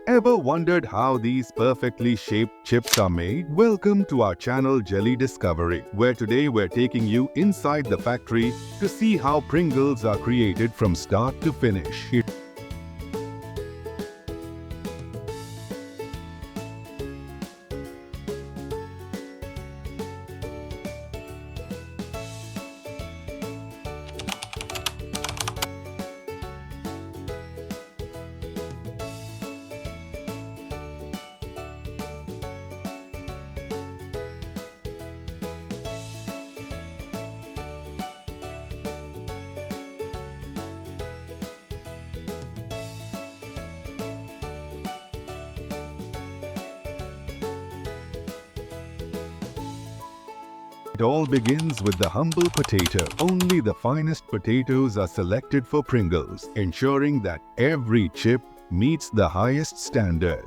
Ever wondered how these perfectly shaped chips are made? Welcome to our channel Jelly Discovery, where today we're taking you inside the factory to see how Pringles are created from start to finish. It all begins with the humble potato. Only the finest potatoes are selected for Pringles, ensuring that every chip meets the highest standard.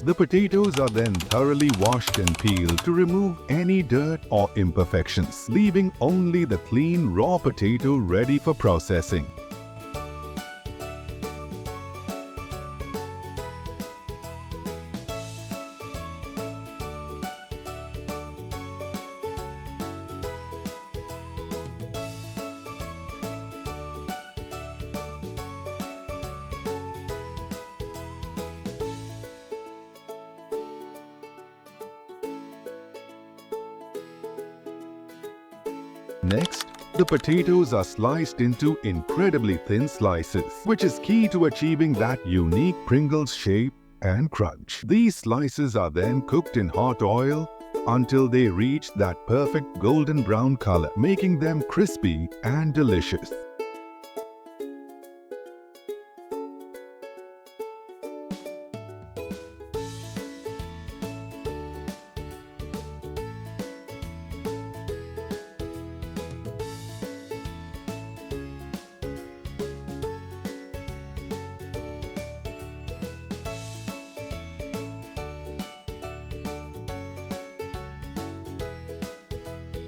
The potatoes are then thoroughly washed and peeled to remove any dirt or imperfections, leaving only the clean raw potato ready for processing. Next, the potatoes are sliced into incredibly thin slices, which is key to achieving that unique Pringles shape and crunch. These slices are then cooked in hot oil until they reach that perfect golden brown color, making them crispy and delicious.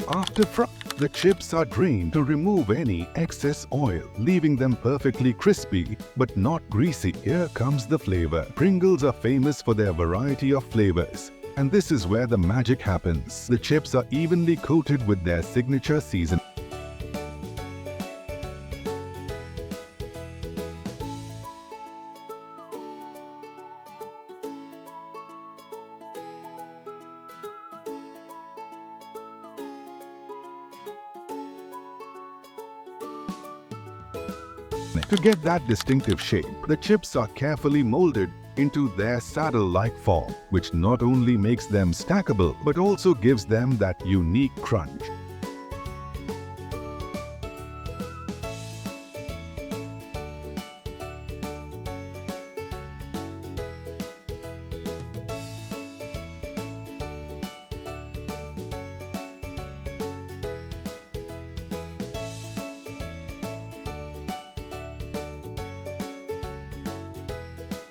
After frying, the chips are drained to remove any excess oil, leaving them perfectly crispy but not greasy. Here comes the flavor. Pringles are famous for their variety of flavors, and this is where the magic happens. The chips are evenly coated with their signature seasoning. To get that distinctive shape, the chips are carefully molded into their saddle-like form, which not only makes them stackable but also gives them that unique crunch.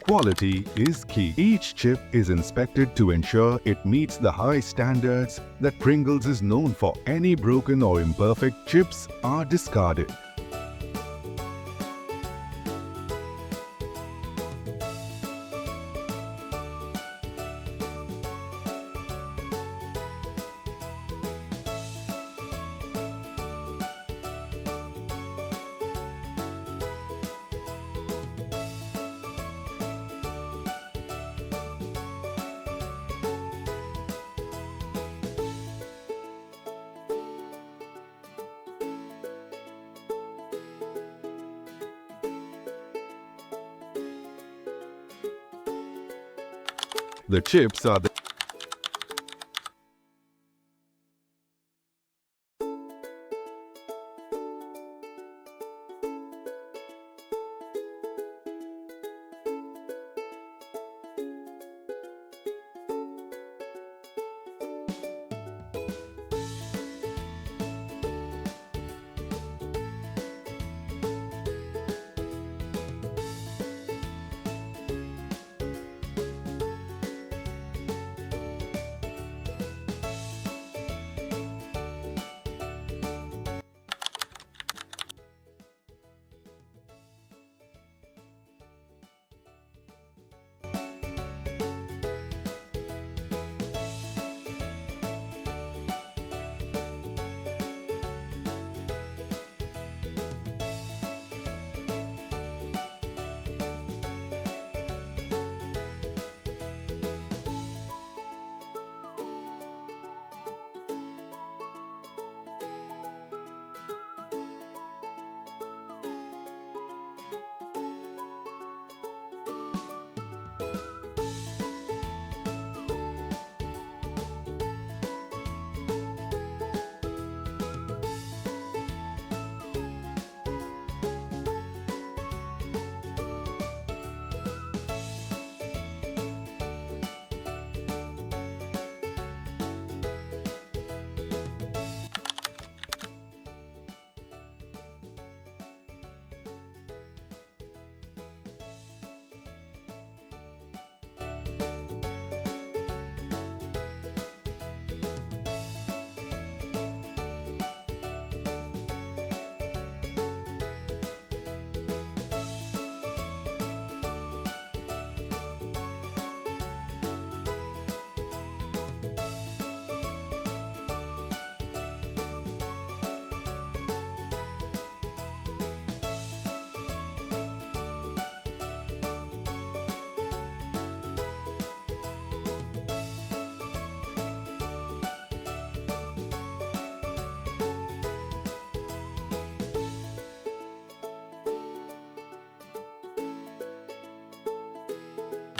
Quality is key. Each chip is inspected to ensure it meets the high standards that Pringles is known for. Any broken or imperfect chips are discarded. The chips are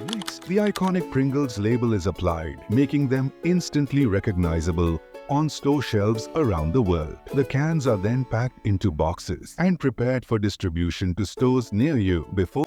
Next, the iconic Pringles label is applied, making them instantly recognizable on store shelves around the world. The cans are then packed into boxes and prepared for distribution to stores near you before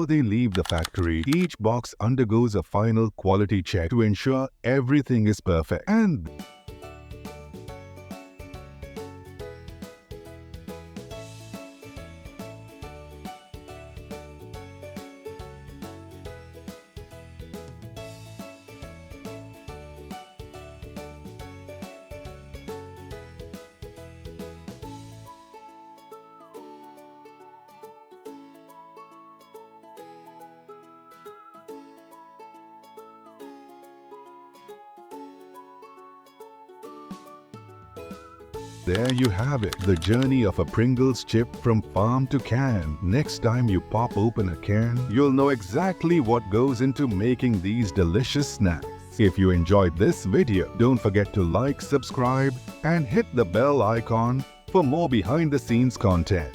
they leave the factory. Each box undergoes a final quality check to ensure everything is perfect. And there you have it, the journey of a Pringles chip from farm to can. Next time you pop open a can, you'll know exactly what goes into making these delicious snacks. If you enjoyed this video, don't forget to like, subscribe, and hit the bell icon for more behind-the-scenes content.